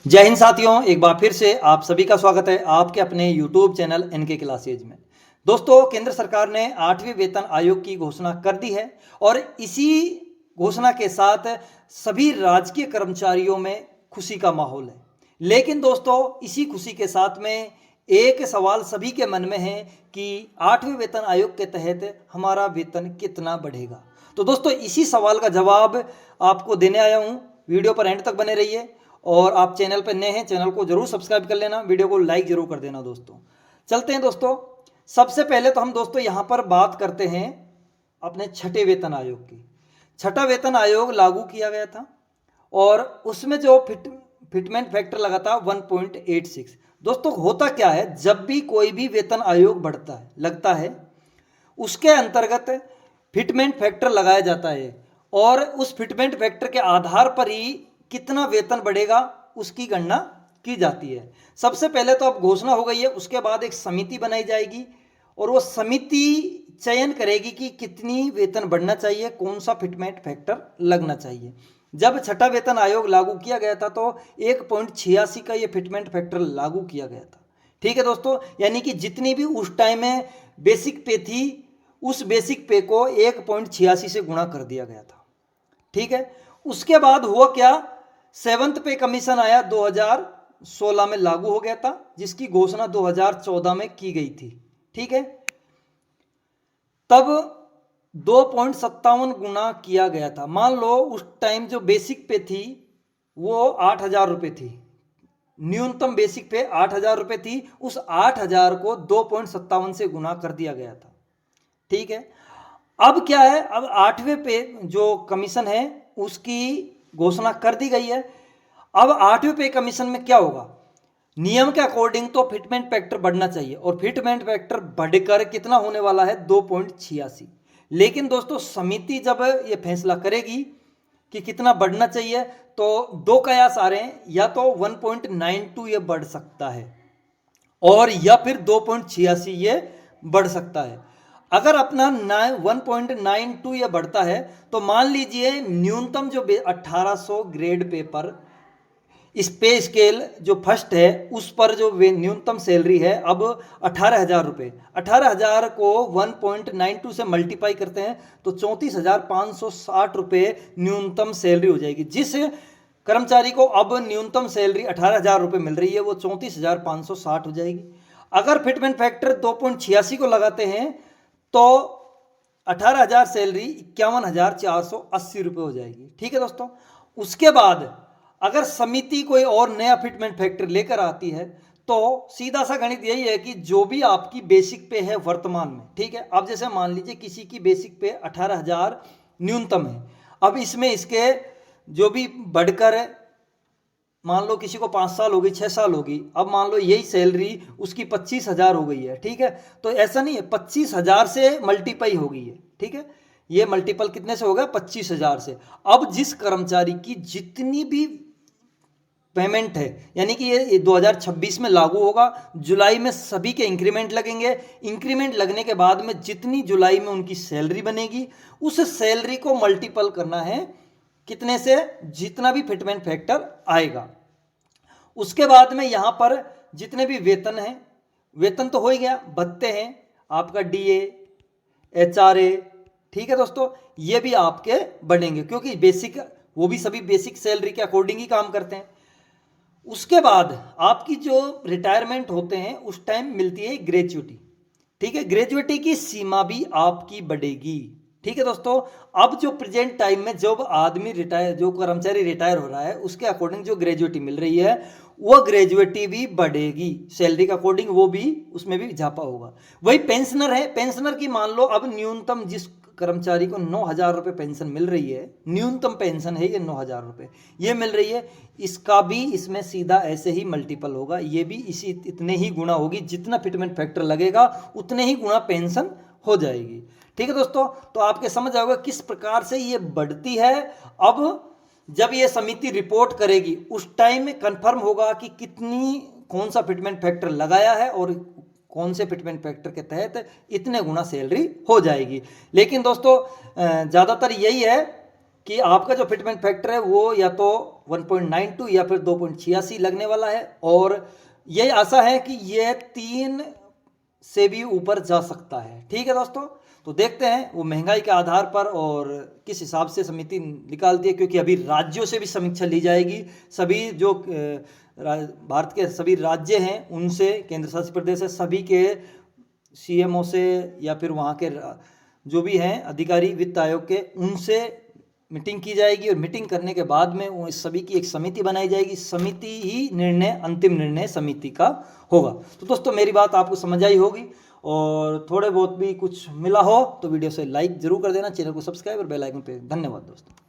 जय हिंद साथियों, एक बार फिर से आप सभी का स्वागत है आपके अपने YouTube चैनल एनके क्लासेज में। दोस्तों, केंद्र सरकार ने 8वें वेतन आयोग की घोषणा कर दी है और इसी घोषणा के साथ सभी राजकीय कर्मचारियों में खुशी का माहौल है। लेकिन दोस्तों, इसी खुशी के साथ में एक सवाल सभी के मन में है कि 8वें वेतन आयोग के तहत हमारा वेतन कितना बढ़ेगा। तो दोस्तों, इसी सवाल का जवाब आपको देने आया हूँ। वीडियो पर एंड तक बने रहिए और आप चैनल पर नए हैं, चैनल को जरूर सब्सक्राइब कर लेना, वीडियो को लाइक जरूर कर देना। दोस्तों, चलते हैं। दोस्तों, सबसे पहले तो हम दोस्तों यहाँ पर बात करते हैं अपने छठे वेतन आयोग की। छठा वेतन आयोग लागू किया गया था और उसमें जो फिटमेंट फैक्टर लगा था 1.86। दोस्तों, होता क्या है, जब भी कोई भी वेतन आयोग बढ़ता है लगता है उसके अंतर्गत फिटमेंट फैक्टर लगाया जाता है और उस फिटमेंट फैक्टर के आधार पर ही कितना वेतन बढ़ेगा उसकी गणना की जाती है। सबसे पहले तो अब घोषणा हो गई है, उसके बाद एक समिति बनाई जाएगी और वो समिति चयन करेगी कि कितनी वेतन बढ़ना चाहिए, कौन सा फिटमेंट फैक्टर लगना चाहिए। जब छठा वेतन आयोग लागू किया गया था तो 1.86 का ये फिटमेंट फैक्टर लागू किया गया था। ठीक है दोस्तों, यानी कि जितनी भी उस टाइम में बेसिक पे थी उस बेसिक पे को 1.86 से गुणा कर दिया गया था। ठीक है, उसके बाद हुआ क्या, सेवंथ पे कमीशन आया, 2016 में लागू हो गया था, जिसकी घोषणा 2014 में की गई थी। ठीक है, तब 2.57 गुना किया गया था। मान लो उस टाइम जो बेसिक पे थी वो 8,000 रुपये थी, न्यूनतम बेसिक पे 8,000 रुपये थी, उस 8,000 को 2.57 से गुना कर दिया गया था। ठीक है, अब क्या है, अब 8वें पे जो कमीशन है उसकी घोषणा कर दी गई है। अब 8वें पे कमीशन में क्या होगा, नियम के अकॉर्डिंग तो फिटमेंट फैक्टर बढ़ना चाहिए और फिटमेंट फैक्टर बढ़कर कितना होने वाला है, 2.86। लेकिन दोस्तों, समिति जब ये फैसला करेगी कि कितना बढ़ना चाहिए तो दो कयास आ रहे हैं, या तो 1.92 ये बढ़ सकता है और या फिर 2.86 ये बढ़ सकता है। अगर अपना 1.92 ये बढ़ता है तो मान लीजिए न्यूनतम जो 1800 ग्रेड पेपर इस पे स्केल जो फर्स्ट है उस पर जो न्यूनतम सैलरी है अब 18,000 रुपये, 18,000 को 1.92 से मल्टीप्लाई करते हैं तो 34,560 रुपये न्यूनतम सैलरी हो जाएगी। जिस कर्मचारी को अब न्यूनतम सैलरी 18,000 रुपये मिल रही है वो 34,560 हो जाएगी। अगर फिटमेंट फैक्टर 2.86 को लगाते हैं तो 18,000 सैलरी 51,480 रुपये हो जाएगी। ठीक है दोस्तों, उसके बाद अगर समिति कोई और नया फिटमेंट फैक्टर लेकर आती है तो सीधा सा गणित यही है कि जो भी आपकी बेसिक पे है वर्तमान में, ठीक है, अब जैसे मान लीजिए किसी की बेसिक पे 18,000 न्यूनतम है, अब इसमें इसके जो भी बढ़कर मान लो किसी को 5 साल हो गई, 6 साल होगी, अब मान लो यही सैलरी उसकी 25,000 हो गई है। ठीक है, तो ऐसा नहीं है, 25,000 से मल्टीप्लाई हो गई है। ठीक है, ये मल्टीपल कितने से होगा, 25,000 से। अब जिस कर्मचारी की जितनी भी पेमेंट है, यानी कि ये 2026 में लागू होगा, जुलाई में सभी के इंक्रीमेंट लगेंगे, इंक्रीमेंट लगने के बाद में जितनी जुलाई में उनकी सैलरी बनेगी उस सैलरी को मल्टीपल करना है कितने से, जितना भी फिटमेंट फैक्टर आएगा। उसके बाद में यहाँ पर जितने भी वेतन हैं, वेतन तो हो ही गया, भत्ते हैं आपका डीए, एचआरए, ठीक है दोस्तों, ये भी आपके बढ़ेंगे क्योंकि बेसिक वो भी सभी बेसिक सैलरी के अकॉर्डिंग ही काम करते हैं। उसके बाद आपकी जो रिटायरमेंट होते हैं उस टाइम मिलती है ग्रेजुइटी। ठीक है, ग्रेजुइटी की सीमा भी आपकी बढ़ेगी। ठीक है दोस्तों, अब जो प्रेजेंट टाइम में जब आदमी रिटायर, जो कर्मचारी रिटायर हो रहा है उसके अकॉर्डिंग जो ग्रेजुइटी मिल रही है वो ग्रेजुइटी भी बढ़ेगी, सैलरी के अकॉर्डिंग वो भी उसमें भी इजाफा होगा। वही पेंशनर है, पेंशनर की मान लो अब न्यूनतम जिस कर्मचारी को 9,000 रुपये पेंशन मिल रही है, न्यूनतम पेंशन है ये 9,000 रुपये ये मिल रही है, इसका भी इसमें सीधा ऐसे ही मल्टीपल होगा, ये भी इसी इतने ही गुना होगी, जितना फिटमेंट फैक्टर लगेगा उतने ही गुना पेंशन हो जाएगी। ठीक है दोस्तों, तो आपके समझ आएगा किस प्रकार से ये बढ़ती है। अब जब ये समिति रिपोर्ट करेगी उस टाइम में कंफर्म होगा कि कितनी, कौन सा फिटमेंट फैक्टर लगाया है और कौन से फिटमेंट फैक्टर के तहत इतने गुना सैलरी हो जाएगी। लेकिन दोस्तों ज़्यादातर यही है कि आपका जो फिटमेंट फैक्टर है वो या तो 1.92 या फिर 2.86 लगने वाला है, और यही आशा है कि ये 3 से भी ऊपर जा सकता है। ठीक है दोस्तों, तो देखते हैं वो महंगाई के आधार पर और किस हिसाब से समिति निकालती है, क्योंकि अभी राज्यों से भी समीक्षा ली जाएगी। सभी जो भारत के सभी राज्य हैं उनसे, केंद्र शासित प्रदेश है, सभी के सीएमओ से या फिर वहाँ के जो भी हैं अधिकारी वित्त आयोग के, उनसे मीटिंग की जाएगी, और मीटिंग करने के बाद में वो इस सभी की एक समिति बनाई जाएगी। समिति ही निर्णय, अंतिम निर्णय समिति का होगा। तो दोस्तों मेरी बात आपको समझ आई होगी, और थोड़े बहुत भी कुछ मिला हो तो वीडियो से लाइक जरूर कर देना, चैनल को सब्सक्राइब और बेल आइकन पे। धन्यवाद दोस्तों।